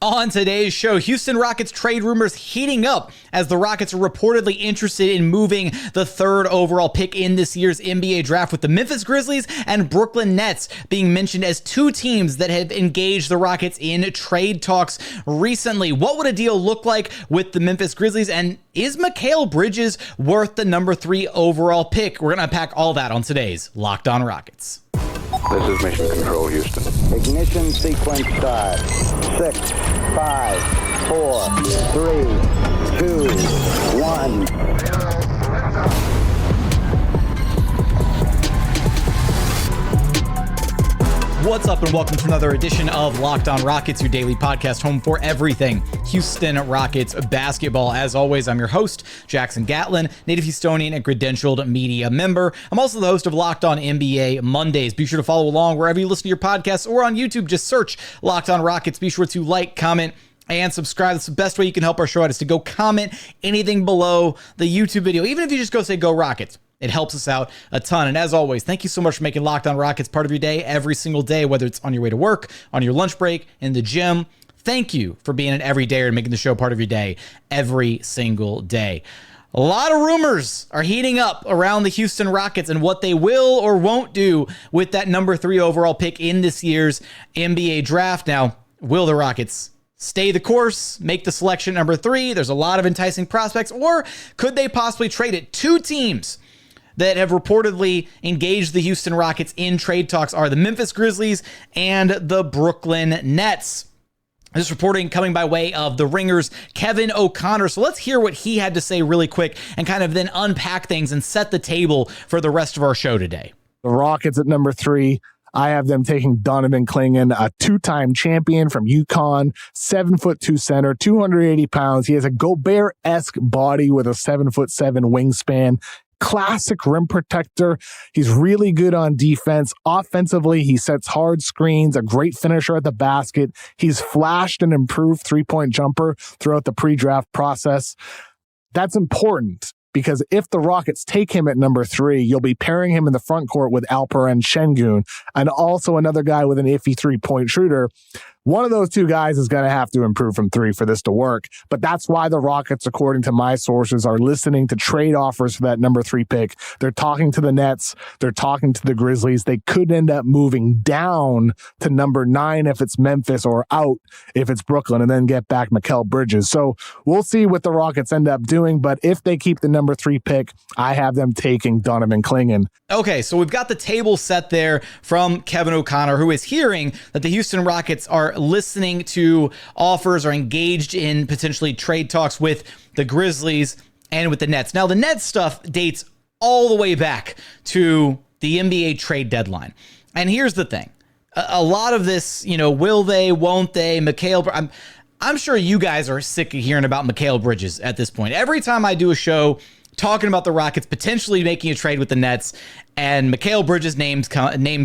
On today's show, Houston Rockets trade rumors heating up as the Rockets are reportedly interested in moving the third overall pick in this year's NBA draft, with the Memphis Grizzlies and Brooklyn Nets being mentioned as two teams that have engaged the Rockets in trade talks recently. What would a deal look like with the Memphis Grizzlies, and is Mikal Bridges worth the number 3 overall pick? We're going to unpack all that on today's Locked On Rockets. This is Mission Control, Houston. Ignition sequence start. 6, 5, 4, 3, 2, 1. What's up, and welcome to another edition of Locked On Rockets, your daily podcast home for everything Houston Rockets basketball. As always, I'm your host, Jackson Gatlin, native Houstonian and credentialed media member. I'm also the host of Locked On NBA Mondays. Be sure to follow along wherever you listen to your podcasts or on YouTube. Just search Locked On Rockets. Be sure to like, comment, and subscribe. That's the best way you can help our show out, is to go comment anything below the YouTube video. Even if you just go say, "Go Rockets," it helps us out a ton. And as always, thank you so much for making Locked On Rockets part of your day every single day, whether it's on your way to work, on your lunch break, in the gym. Thank you for being an everydayer and making the show part of your day every single day. A lot of rumors are heating up around the Houston Rockets and what they will or won't do with that number 3 overall pick in this year's NBA draft. Now, will the Rockets stay the course, make the selection number 3? There's a lot of enticing prospects. Or could they possibly trade it? Two teams that have reportedly engaged the Houston Rockets in trade talks are the Memphis Grizzlies and the Brooklyn Nets. This reporting coming by way of The Ringer's Kevin O'Connor. So let's hear what he had to say really quick and kind of then unpack things and set the table for the rest of our show today. The Rockets at number 3. I have them taking Donovan Clingan, a two-time champion from UConn, 7'2" center, 280 pounds. He has a Gobert-esque body with a 7'7" wingspan. Classic rim protector. He's really good on defense. Offensively, he sets hard screens, a great finisher at the basket. He's flashed an improved three-point jumper throughout the pre-draft process. That's important, because if the Rockets take him at number 3, you'll be pairing him in the front court with Alperen Sengun, and also another guy with an iffy three-point shooter. One of those two guys is going to have to improve from 3 for this to work. But that's why the Rockets, according to my sources, are listening to trade offers for that number 3 pick. They're talking to the Nets. They're talking to the Grizzlies. They could end up moving down to number 9 if it's Memphis, or out if it's Brooklyn, and then get back Mikal Bridges. So we'll see what the Rockets end up doing. But if they keep the number 3 pick, I have them taking Donovan Clingan. Okay, so we've got the table set there from Kevin O'Connor, who is hearing that the Houston Rockets are listening to offers or engaged in potentially trade talks with the Grizzlies and with the Nets. Now, the Nets stuff dates all the way back to the NBA trade deadline. And here's the thing. A lot of this, will they, won't they, I'm sure you guys are sick of hearing about Mikal Bridges at this point. Every time I do a show talking about the Rockets potentially making a trade with the Nets and Mikal Bridges' name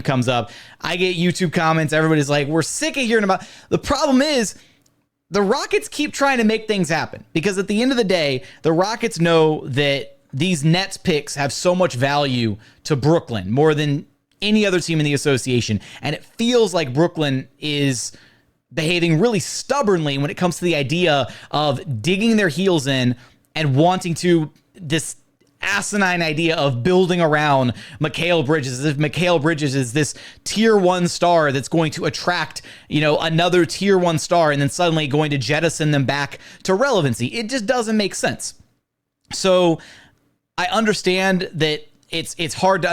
comes up, I get YouTube comments. Everybody's like, we're sick of hearing about. The problem is the Rockets keep trying to make things happen, because at the end of the day, the Rockets know that these Nets picks have so much value to Brooklyn, more than any other team in the association. And it feels like Brooklyn is behaving really stubbornly when it comes to the idea of digging their heels in and wanting to this asinine idea of building around Mikal Bridges, as if Mikal Bridges is this tier 1 star that's going to attract, another tier 1 star and then suddenly going to jettison them back to relevancy. It just doesn't make sense. So I understand that it's hard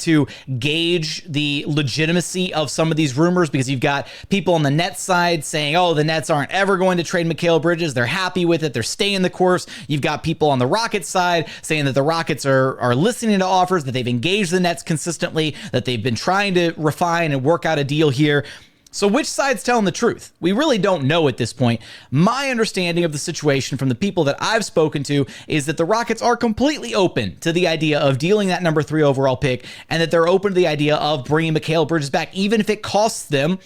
to gauge the legitimacy of some of these rumors, because you've got people on the Nets side saying, oh, the Nets aren't ever going to trade Mikal Bridges. They're happy with it. They're staying the course. You've got people on the Rockets side saying that the Rockets are listening to offers, that they've engaged the Nets consistently, that they've been trying to refine and work out a deal here. So which side's telling the truth? We really don't know at this point. My understanding of the situation from the people that I've spoken to is that the Rockets are completely open to the idea of dealing that number 3 overall pick, and that they're open to the idea of bringing Mikal Bridges back, even if it costs them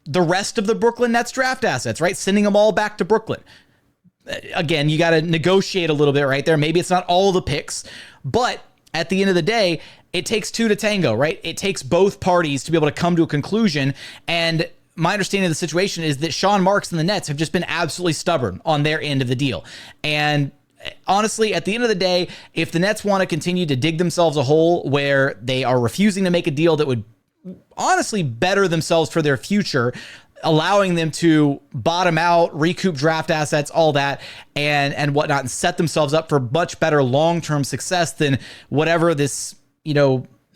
the rest of the Brooklyn Nets draft assets, right? Sending them all back to Brooklyn. Again, you got to negotiate a little bit right there. Maybe it's not all the picks, but at the end of the day, it takes 2 to tango, right? It takes both parties to be able to come to a conclusion. And my understanding of the situation is that Sean Marks and the Nets have just been absolutely stubborn on their end of the deal. And honestly, at the end of the day, if the Nets want to continue to dig themselves a hole where they are refusing to make a deal that would honestly better themselves for their future, allowing them to bottom out, recoup draft assets, all that, and whatnot, and set themselves up for much better long-term success than whatever this,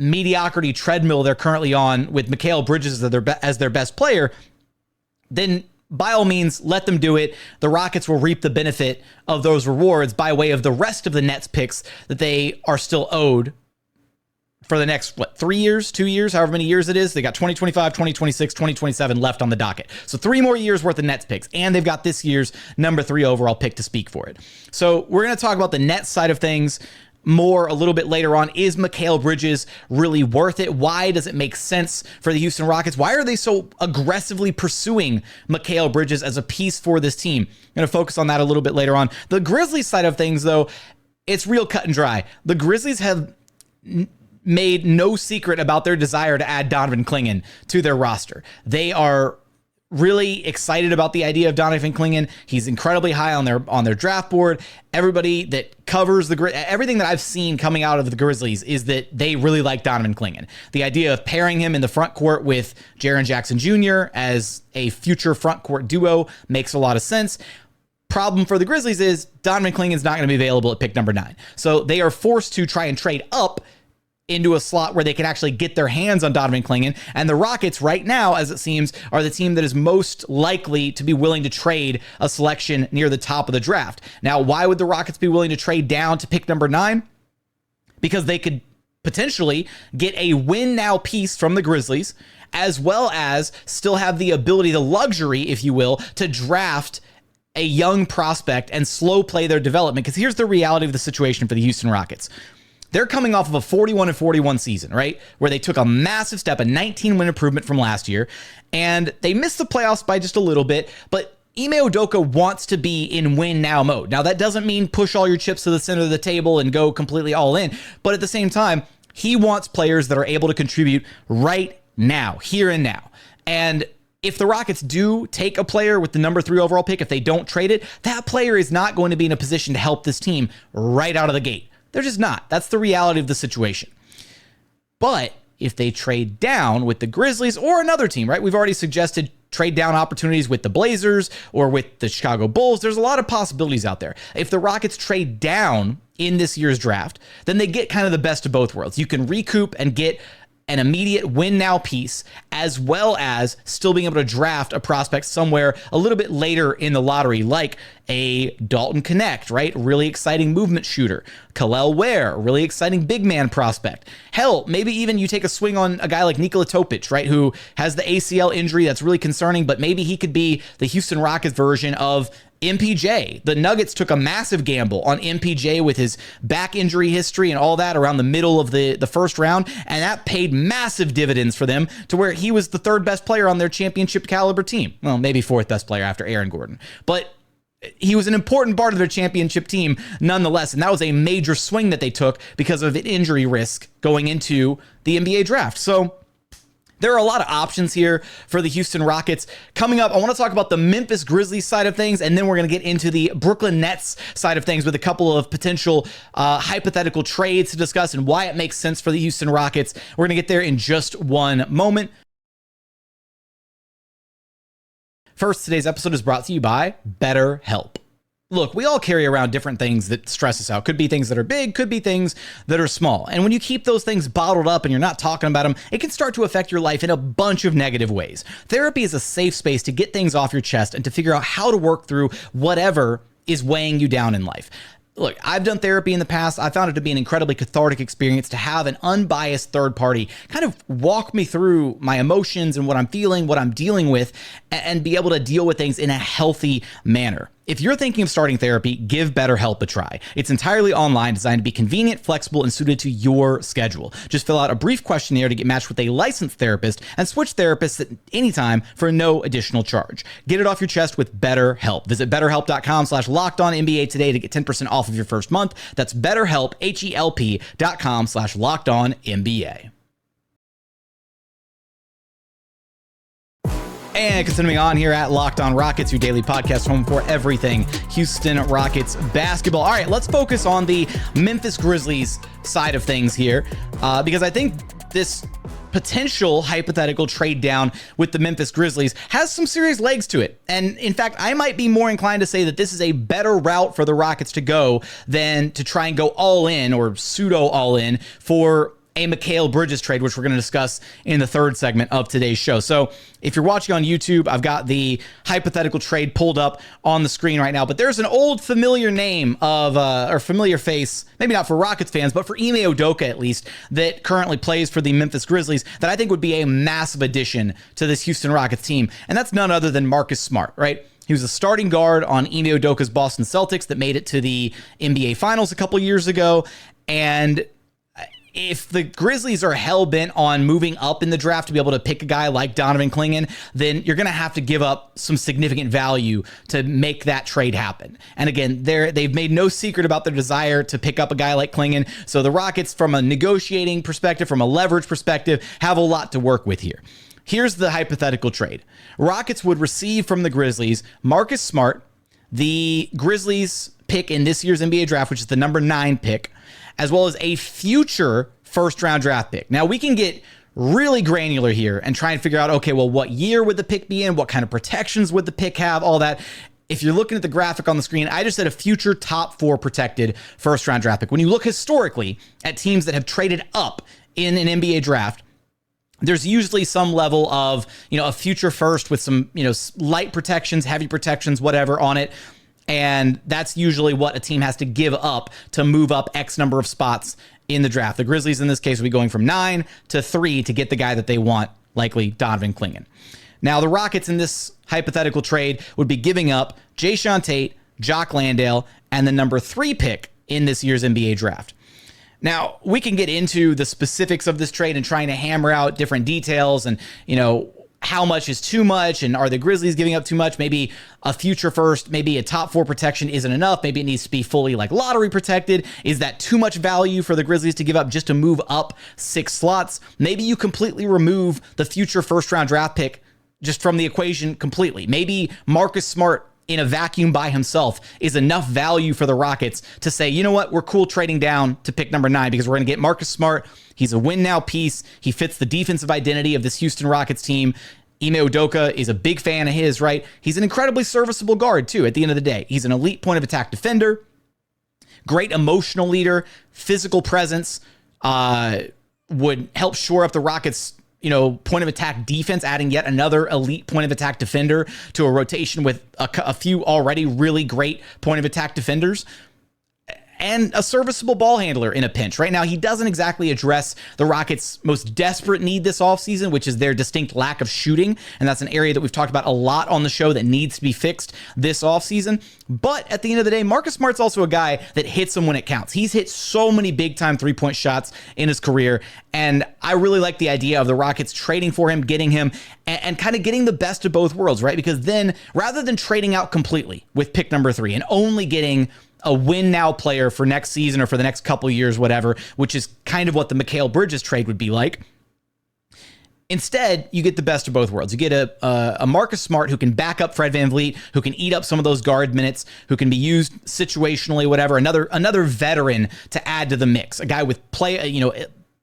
mediocrity treadmill they're currently on with Mikal Bridges as their best player, then by all means, let them do it. The Rockets will reap the benefit of those rewards by way of the rest of the Nets picks that they are still owed for the next, 3 years, 2 years, however many years it is. They got 2025, 2026, 2027 left on the docket. So 3 more years worth of Nets picks. And they've got this year's number 3 overall pick to speak for it. So we're going to talk about the Nets side of things more a little bit later on. Is Mikal Bridges really worth it? Why does it make sense for the Houston Rockets? Why are they so aggressively pursuing Mikal Bridges as a piece for this team? I'm going to focus on that a little bit later on. The Grizzlies side of things, though, it's real cut and dry. The Grizzlies have made no secret about their desire to add Donovan Clingan to their roster. They are really excited about the idea of Donovan Clingan. He's incredibly high on their draft board. Everybody that covers everything that I've seen coming out of the Grizzlies is that they really like Donovan Clingan. The idea of pairing him in the front court with Jaren Jackson Jr. as a future front court duo makes a lot of sense. Problem for the Grizzlies is Donovan Clingan's not going to be available at pick number 9. So they are forced to try and trade up into a slot where they can actually get their hands on Donovan Clingan. And the Rockets right now, as it seems, are the team that is most likely to be willing to trade a selection near the top of the draft. Now, why would the Rockets be willing to trade down to pick number 9? Because they could potentially get a win now piece from the Grizzlies, as well as still have the ability, the luxury, if you will, to draft a young prospect and slow play their development. Because here's the reality of the situation for the Houston Rockets. They're coming off of a 41-41 season, right? Where they took a massive step, a 19-win improvement from last year, and they missed the playoffs by just a little bit, but Ime Udoka wants to be in win-now mode. Now, that doesn't mean push all your chips to the center of the table and go completely all in, but at the same time, he wants players that are able to contribute right now, here and now. And if the Rockets do take a player with the number 3 overall pick, if they don't trade it, that player is not going to be in a position to help this team right out of the gate. They're just not. That's the reality of the situation. But if they trade down with the Grizzlies or another team, right? We've already suggested trade down opportunities with the Blazers or with the Chicago Bulls. There's a lot of possibilities out there. If the Rockets trade down in this year's draft, then they get kind of the best of both worlds. You can recoup and get an immediate win now piece, as well as still being able to draft a prospect somewhere a little bit later in the lottery, like a Dalton Connect, right? Really exciting movement shooter. Kalel Ware, really exciting big man prospect. Hell, maybe even you take a swing on a guy like Nikola Topic, right? Who has the ACL injury that's really concerning, but maybe he could be the Houston Rockets version of MPJ. The Nuggets took a massive gamble on MPJ with his back injury history and all that around the middle of the first round, and that paid massive dividends for them to where he was the 3rd best player on their championship caliber team. Well, maybe 4th best player after Aaron Gordon. But he was an important part of their championship team nonetheless, and that was a major swing that they took because of an injury risk going into the NBA draft. So there are a lot of options here for the Houston Rockets. Coming up, I want to talk about the Memphis Grizzlies side of things, and then we're going to get into the Brooklyn Nets side of things with a couple of potential hypothetical trades to discuss and why it makes sense for the Houston Rockets. We're going to get there in just one moment. First, today's episode is brought to you by BetterHelp. Look, we all carry around different things that stress us out. Could be things that are big, could be things that are small. And when you keep those things bottled up and you're not talking about them, it can start to affect your life in a bunch of negative ways. Therapy is a safe space to get things off your chest and to figure out how to work through whatever is weighing you down in life. Look, I've done therapy in the past. I found it to be an incredibly cathartic experience to have an unbiased third party kind of walk me through my emotions and what I'm feeling, what I'm dealing with, and be able to deal with things in a healthy manner. If you're thinking of starting therapy, give BetterHelp a try. It's entirely online, designed to be convenient, flexible, and suited to your schedule. Just fill out a brief questionnaire to get matched with a licensed therapist and switch therapists at any time for no additional charge. Get it off your chest with BetterHelp. Visit BetterHelp.com/LockedOnNBA today to get 10% off of your first month. That's BetterHelp, HELP.com/LockedOnNBA. And continuing on here at Locked On Rockets, your daily podcast home for everything Houston Rockets basketball. All right, let's focus on the Memphis Grizzlies side of things here, because I think this potential hypothetical trade down with the Memphis Grizzlies has some serious legs to it. And in fact, I might be more inclined to say that this is a better route for the Rockets to go than to try and go all in or pseudo all in for a Mikal Bridges trade, which we're going to discuss in the third segment of today's show. So if you're watching on YouTube, I've got the hypothetical trade pulled up on the screen right now, but there's an old familiar name of, or familiar face, maybe not for Rockets fans, but for Ime Udoka at least, that currently plays for the Memphis Grizzlies that I think would be a massive addition to this Houston Rockets team. And that's none other than Marcus Smart, right? He was a starting guard on Ime Udoka's Boston Celtics that made it to the NBA Finals a couple years ago. And if the Grizzlies are hell-bent on moving up in the draft to be able to pick a guy like Donovan Clingan, then you're going to have to give up some significant value to make that trade happen. And again, they've made no secret about their desire to pick up a guy like Clingan. So the Rockets, from a negotiating perspective, from a leverage perspective, have a lot to work with here. Here's the hypothetical trade. Rockets would receive from the Grizzlies Marcus Smart, the Grizzlies pick in this year's NBA draft, which is the number 9 pick, as well as a future first-round draft pick. Now, we can get really granular here and try and figure out, okay, well, what year would the pick be in? What kind of protections would the pick have? All that. If you're looking at the graphic on the screen, I just said a future top 4 protected first-round draft pick. When you look historically at teams that have traded up in an NBA draft, there's usually some level of, a future first with some, light protections, heavy protections, whatever on it. And that's usually what a team has to give up to move up X number of spots in the draft. The Grizzlies, in this case, will be going from 9 to 3 to get the guy that they want, likely Donovan Clingan. Now, the Rockets in this hypothetical trade would be giving up Jae'Sean Tate, Jock Landale, and the number 3 pick in this year's NBA draft. Now, we can get into the specifics of this trade and trying to hammer out different details and, how much is too much, and are the Grizzlies giving up too much? Maybe a future first, maybe a top 4 protection isn't enough. Maybe it needs to be fully lottery protected. Is that too much value for the Grizzlies to give up just to move up 6 slots? Maybe you completely remove the future first round draft pick just from the equation completely. Maybe Marcus Smart in a vacuum by himself is enough value for the Rockets to say, you know what, we're cool trading down to pick number 9 because we're going to get Marcus Smart. He's a win now piece. He fits the defensive identity of this Houston Rockets team. Ime Udoka is a big fan of his, right? He's an incredibly serviceable guard too at the end of the day. He's an elite point of attack defender, great emotional leader, physical presence, would help shore up the Rockets' point of attack defense, adding yet another elite point of attack defender to a rotation with a few already really great point of attack defenders, and a serviceable ball handler in a pinch. Right now, he doesn't exactly address the Rockets' most desperate need this offseason, which is their distinct lack of shooting. And that's an area that we've talked about a lot on the show that needs to be fixed this offseason. But at the end of the day, Marcus Smart's also a guy that hits them when it counts. He's hit so many big-time three-point shots in his career. And I really like the idea of the Rockets trading for him, getting him, and kind of getting the best of both worlds, right? Because then, rather than trading out completely with pick number 3 and only getting a win now player for next season or for the next couple years, whatever, which is kind of what the Mikal Bridges trade would be like. Instead, you get the best of both worlds. You get a Marcus Smart who can back up Fred VanVleet, who can eat up some of those guard minutes, who can be used situationally, whatever. Another veteran to add to the mix. A guy with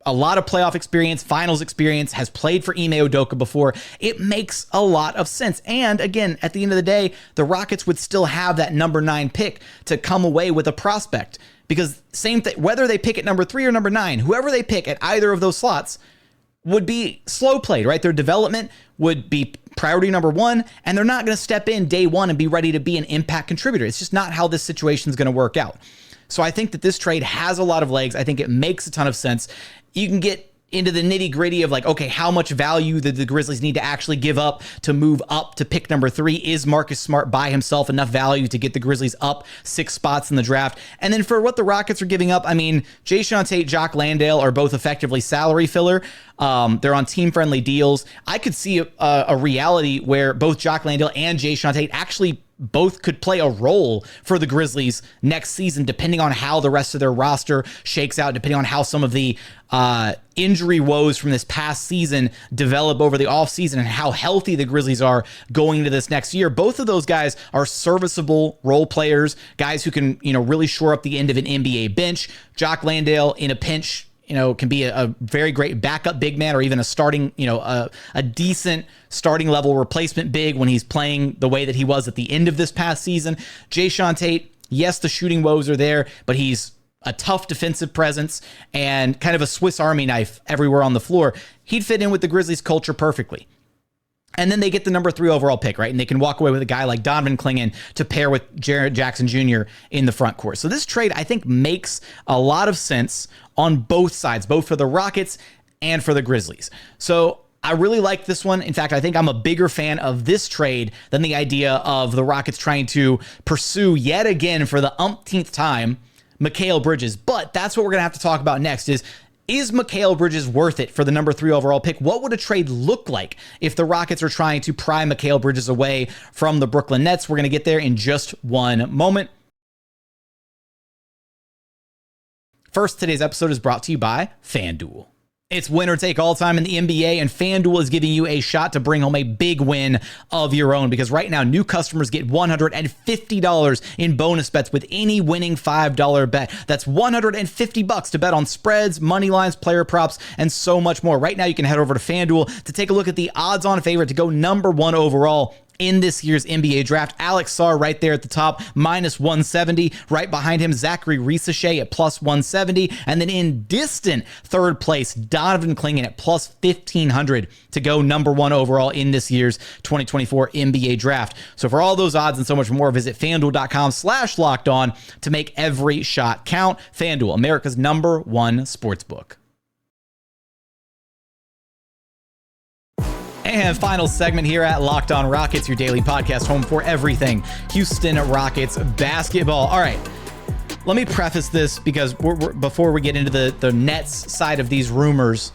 a lot of playoff experience, finals experience, has played for Ime Udoka before. It makes a lot of sense. And again, at the end of the day, the Rockets would still have that number 9 pick to come away with a prospect. Because same thing, whether they pick at number 3 or number 9, whoever they pick at either of those slots would be slow played, right? Their development would be priority number 1, and they're not going to step in day 1 and be ready to be an impact contributor. It's just not how this situation is going to work out. So I think that this trade has a lot of legs. I think it makes a ton of sense. You can get into the nitty gritty of okay, how much value did the Grizzlies need to actually give up to move up to pick number 3? Is Marcus Smart by himself enough value to get the Grizzlies up 6 spots in the draft? And then for what the Rockets are giving up, Jae'Sean Tate, Jock Landale are both effectively salary filler. They're on team-friendly deals. I could see a reality where both Jock Landale and Jae'Sean Tate actually both could play a role for the Grizzlies next season, depending on how the rest of their roster shakes out, depending on how some of the injury woes from this past season develop over the offseason and how healthy the Grizzlies are going into this next year. Both of those guys are serviceable role players, guys who can, really shore up the end of an NBA bench. Jock Landale in a pinch, can be a very great backup big man, or even a starting, a decent starting level replacement big when he's playing the way that he was at the end of this past season. Jae'Sean Tate, yes, the shooting woes are there, but he's a tough defensive presence and kind of a Swiss Army knife everywhere on the floor. He'd fit in with the Grizzlies culture perfectly. And then they get the number 3 overall pick, right? And they can walk away with a guy like Donovan Clingan to pair with Jared Jackson Jr. in the front court. So this trade, I think, makes a lot of sense on both sides, both for the Rockets and for the Grizzlies. So I really like this one. In fact, I think I'm a bigger fan of this trade than the idea of the Rockets trying to pursue yet again for the umpteenth time Mikal Bridges. But that's what we're going to have to talk about next is Mikal Bridges worth it for the number 3 overall pick? What would a trade look like if the Rockets are trying to pry Mikal Bridges away from the Brooklyn Nets? We're going to get there in just one moment. First, today's episode is brought to you by FanDuel. It's winner take all time in the NBA, and FanDuel is giving you a shot to bring home a big win of your own, because right now new customers get $150 in bonus bets with any winning $5 bet. That's $150 to bet on spreads, money lines, player props, and so much more. Right now you can head over to FanDuel to take a look at the odds-on favorite to go number 1 overall in this year's NBA draft. Alex Sarr right there at the top, -170. Right behind him, Zachary Risachet at +170. And then in distant third place, Donovan Clingan at +1,500 to go number 1 overall in this year's 2024 NBA draft. So for all those odds and so much more, visit FanDuel.com/lockedon to make every shot count. FanDuel, America's #1 sportsbook. And final segment here at Locked On Rockets, your daily podcast home for everything Houston Rockets basketball. All right, let me preface this because before we get into the Nets side of these rumors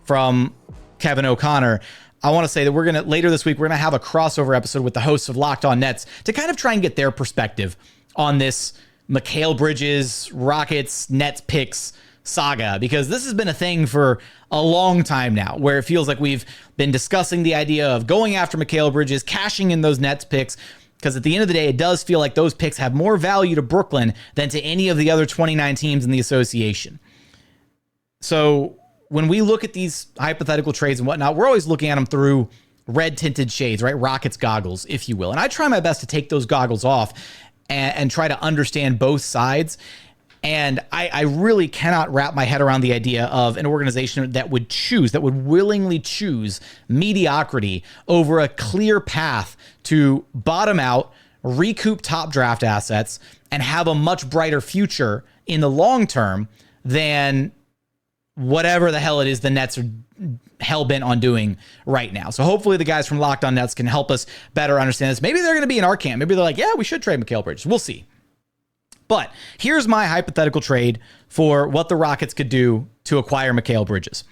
from Kevin O'Connor, I want to say that later this week, we're going to have a crossover episode with the hosts of Locked On Nets to kind of try and get their perspective on this Mikal Bridges, Rockets, Nets picks saga, because this has been a thing for a long time now, where it feels like we've been discussing the idea of going after Mikal Bridges, cashing in those Nets picks, because at the end of the day, it does feel like those picks have more value to Brooklyn than to any of the other 29 teams in the association. So when we look at these hypothetical trades and whatnot, we're always looking at them through red tinted shades, right? Rockets goggles, if you will. And I try my best to take those goggles off and try to understand both sides. And I really cannot wrap my head around the idea of an organization that would willingly choose mediocrity over a clear path to bottom out, recoup top draft assets, and have a much brighter future in the long term than whatever the hell it is the Nets are hell-bent on doing right now. So hopefully the guys from Locked On Nets can help us better understand this. Maybe they're going to be in our camp. Maybe they're like, yeah, we should trade Mikal Bridges. We'll see. But here's my hypothetical trade for what the Rockets could do to acquire Mikal Bridges.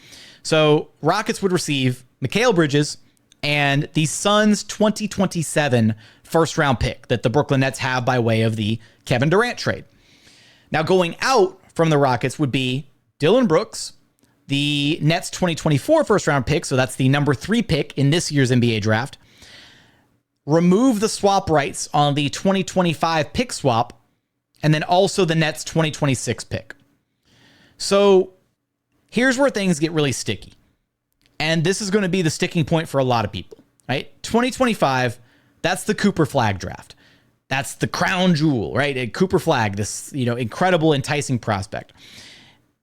So Rockets would receive Mikal Bridges and the Suns' 2027 first-round pick that the Brooklyn Nets have by way of the Kevin Durant trade. Now going out from the Rockets would be Dillon Brooks, the Nets' 2024 first-round pick, so that's the number 3 pick in this year's NBA draft. Remove the swap rights on the 2025 pick swap, and then also the Nets' 2026 pick. So here's where things get really sticky. And this is going to be the sticking point for a lot of people, right? 2025, that's the Cooper Flag draft. That's the crown jewel, right? A Cooper Flag, this, incredible, enticing prospect.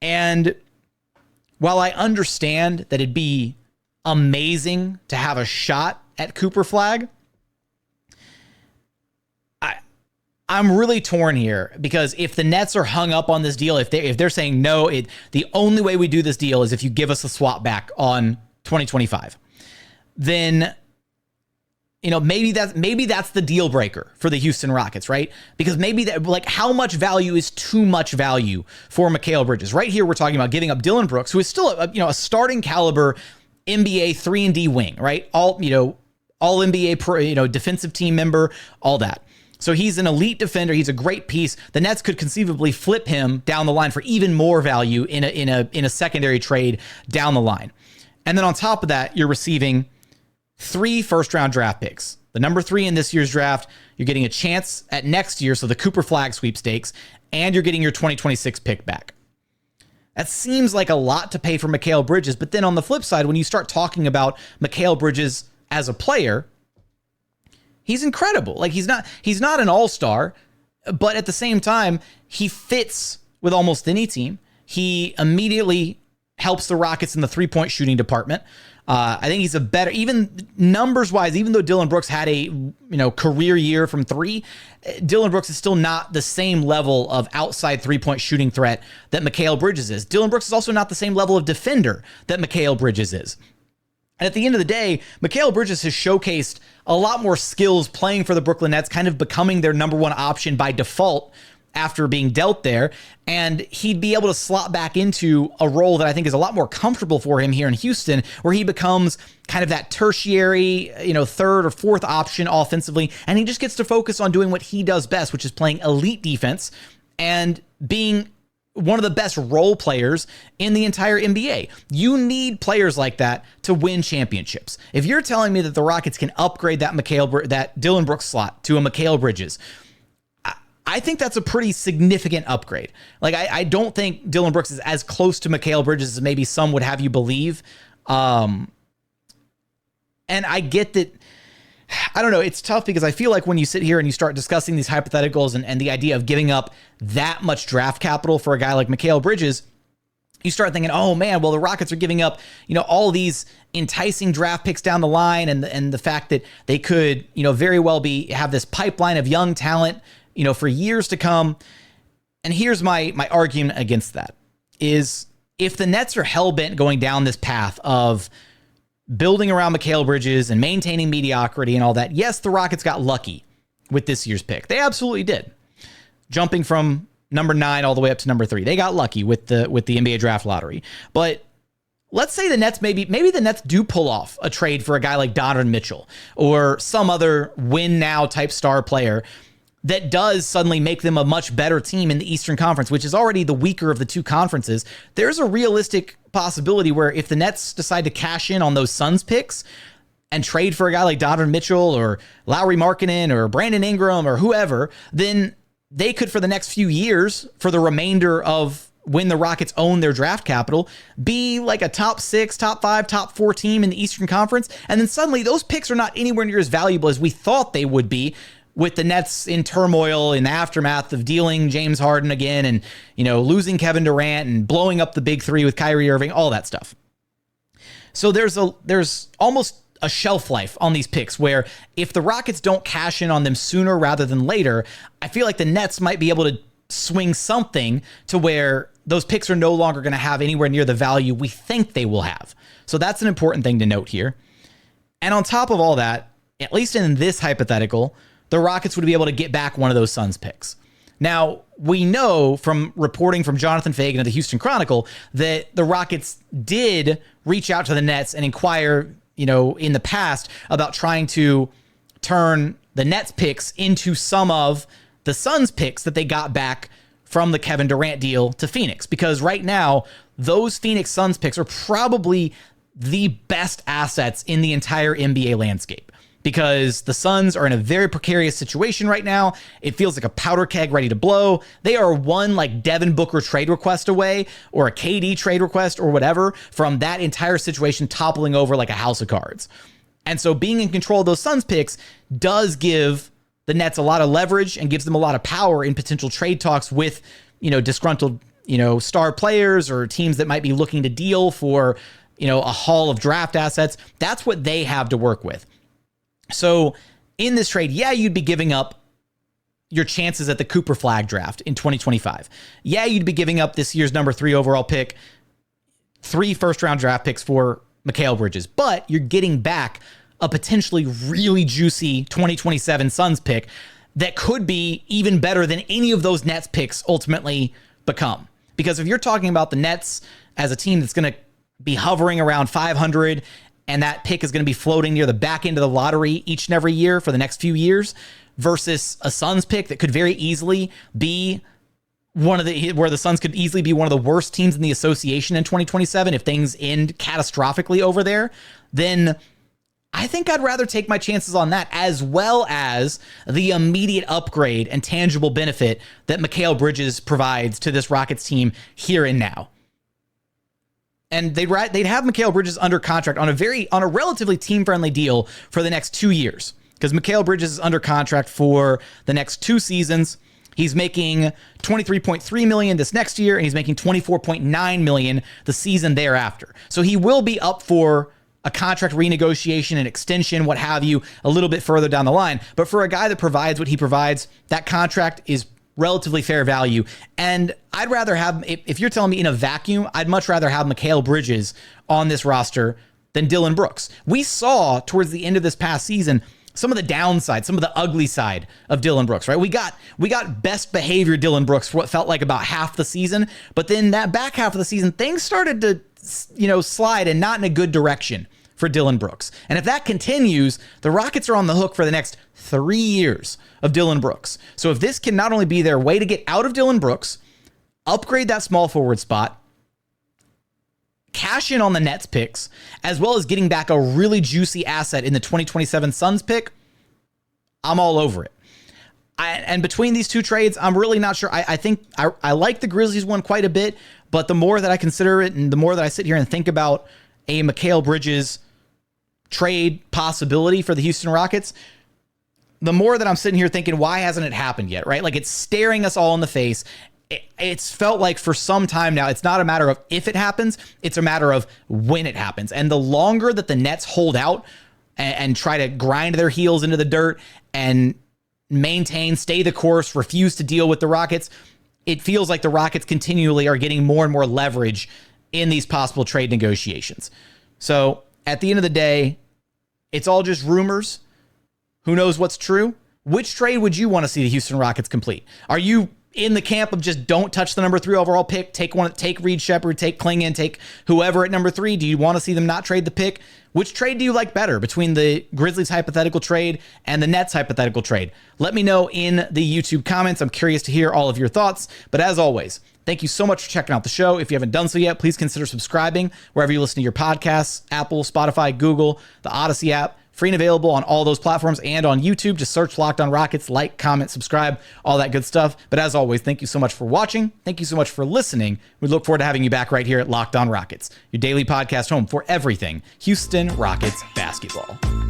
And while I understand that it'd be amazing to have a shot at Cooper Flag, I'm really torn here, because if the Nets are hung up on this deal, if they're saying no, the only way we do this deal is if you give us a swap back on 2025, then maybe that's the deal breaker for the Houston Rockets, right? Because maybe that, like, how much value is too much value for Mikal Bridges? Right here, we're talking about giving up Dillon Brooks, who is still a starting caliber NBA 3-and-D wing, right? all NBA defensive team member, all that. So he's an elite defender. He's a great piece. The Nets could conceivably flip him down the line for even more value in a secondary trade down the line. And then on top of that, you're receiving 3 first-round draft picks. The number 3 in this year's draft, you're getting a chance at next year, so the Cooper Flag sweepstakes, and you're getting your 2026 pick back. That seems like a lot to pay for Mikal Bridges, but then on the flip side, when you start talking about Mikal Bridges as a player, he's incredible. Like he's not an all-star, but at the same time, he fits with almost any team. He immediately helps the Rockets in the three-point shooting department. I think he's a better, even numbers-wise, even though Dillon Brooks had a career year from 3, Dillon Brooks is still not the same level of outside three-point shooting threat that Mikal Bridges is. Dillon Brooks is also not the same level of defender that Mikal Bridges is. And at the end of the day, Mikal Bridges has showcased a lot more skills playing for the Brooklyn Nets, kind of becoming their number 1 option by default after being dealt there. And he'd be able to slot back into a role that I think is a lot more comfortable for him here in Houston, where he becomes kind of that tertiary, 3rd or 4th option offensively. And he just gets to focus on doing what he does best, which is playing elite defense and being one of the best role players in the entire NBA. You need players like that to win championships. If you're telling me that the Rockets can upgrade that Dillon Brooks slot to a Mikal Bridges, I think that's a pretty significant upgrade. Like, I don't think Dillon Brooks is as close to Mikal Bridges as maybe some would have you believe. And I get that. I don't know. It's tough because I feel like when you sit here and you start discussing these hypotheticals and the idea of giving up that much draft capital for a guy like Mikal Bridges, you start thinking, oh man, well, the Rockets are giving up, all these enticing draft picks down the line, and the fact that they could, very well have this pipeline of young talent, for years to come. And here's my argument against that is if the Nets are hell-bent going down this path of building around Mikal Bridges and maintaining mediocrity and all that, yes, the Rockets got lucky with this year's pick. They absolutely did. Jumping from number 9 all the way up to number 3. They got lucky with the NBA draft lottery. But let's say the Nets, maybe the Nets do pull off a trade for a guy like Donovan Mitchell or some other win now type star player that does suddenly make them a much better team in the Eastern Conference, which is already the weaker of the 2 conferences. There's a realistic possibility where if the Nets decide to cash in on those Suns picks and trade for a guy like Donovan Mitchell or Lauri Markkanen or Brandon Ingram or whoever, then they could, for the next few years, for the remainder of when the Rockets own their draft capital, be like a top 6, top 5, top 4 team in the Eastern Conference. And then suddenly those picks are not anywhere near as valuable as we thought they would be, with the Nets in turmoil in the aftermath of dealing James Harden again and, losing Kevin Durant and blowing up the big 3 with Kyrie Irving, all that stuff. So there's almost a shelf life on these picks where if the Rockets don't cash in on them sooner rather than later, I feel like the Nets might be able to swing something to where those picks are no longer going to have anywhere near the value we think they will have. So that's an important thing to note here. And on top of all that, at least in this hypothetical, the Rockets would be able to get back one of those Suns picks. Now, we know from reporting from Jonathan Fagan of the Houston Chronicle that the Rockets did reach out to the Nets and inquire, in the past about trying to turn the Nets picks into some of the Suns picks that they got back from the Kevin Durant deal to Phoenix. Because right now, those Phoenix Suns picks are probably the best assets in the entire NBA landscape. Because the Suns are in a very precarious situation right now. It feels like a powder keg ready to blow. They are one like Devin Booker trade request away or a KD trade request or whatever from that entire situation toppling over like a house of cards. And so being in control of those Suns picks does give the Nets a lot of leverage and gives them a lot of power in potential trade talks with, disgruntled, star players or teams that might be looking to deal for, a haul of draft assets. That's what they have to work with. So in this trade, yeah, you'd be giving up your chances at the Cooper Flag draft in 2025. Yeah, you'd be giving up this year's number 3 overall pick, 3 first-round draft picks for Mikal Bridges, but you're getting back a potentially really juicy 2027 Suns pick that could be even better than any of those Nets picks ultimately become. Because if you're talking about the Nets as a team that's going to be hovering around 500 and that pick is going to be floating near the back end of the lottery each and every year for the next few years, versus a Suns pick that could very easily be where the Suns could easily be one of the worst teams in the association in 2027 if things end catastrophically over there, then I think I'd rather take my chances on that, as well as the immediate upgrade and tangible benefit that Mikal Bridges provides to this Rockets team here and now. And they'd have Mikal Bridges under contract on a relatively team-friendly deal for the next 2 years, because Mikal Bridges is under contract for the next 2 seasons. He's making $23.3 million this next year, and he's making $24.9 million the season thereafter. So he will be up for a contract renegotiation and extension, what have you, a little bit further down the line. But for a guy that provides what he provides, that contract is relatively fair value. And I'd rather have, if you're telling me in a vacuum, I'd much rather have Mikal Bridges on this roster than Dillon Brooks. We saw towards the end of this past season some of the downside, some of the ugly side of Dillon Brooks, right? We got best behavior Dillon Brooks for what felt like about half the season, but then that back half of the season, things started to, slide, and not in a good direction for Dillon Brooks. And if that continues, the Rockets are on the hook for the next 3 years of Dillon Brooks. So if this can not only be their way to get out of Dillon Brooks, upgrade that small forward spot, cash in on the Nets picks, as well as getting back a really juicy asset in the 2027 Suns pick, I'm all over it. And between these two trades, I'm really not sure. I think I like the Grizzlies one quite a bit, but the more that I consider it and the more that I sit here and think about a Mikal Bridges trade possibility for the Houston Rockets, the more that I'm sitting here thinking, why hasn't it happened yet, right? Like, it's staring us all in the face. It's felt like for some time now, it's not a matter of if it happens, it's a matter of when it happens. And the longer that the Nets hold out and try to grind their heels into the dirt and stay the course, refuse to deal with the Rockets, it feels like the Rockets continually are getting more and more leverage in these possible trade negotiations. So at the end of the day, it's all just rumors. Who knows what's true? Which trade would you want to see the Houston Rockets complete? Are you in the camp of just don't touch the number 3 overall pick, take Reed Shepherd, take Klingon, take whoever at number 3? Do you want to see them not trade the pick? Which trade do you like better between the Grizzlies hypothetical trade and the Nets hypothetical trade? Let me know in the YouTube comments. I'm curious to hear all of your thoughts. But as always, thank you so much for checking out the show. If you haven't done so yet, please consider subscribing wherever you listen to your podcasts: Apple, Spotify, Google, the Odyssey app. Free and available on all those platforms and on YouTube. Just search Locked On Rockets, like, comment, subscribe, all that good stuff. But as always, thank you so much for watching. Thank you so much for listening. We look forward to having you back right here at Locked On Rockets, your daily podcast home for everything Houston Rockets basketball.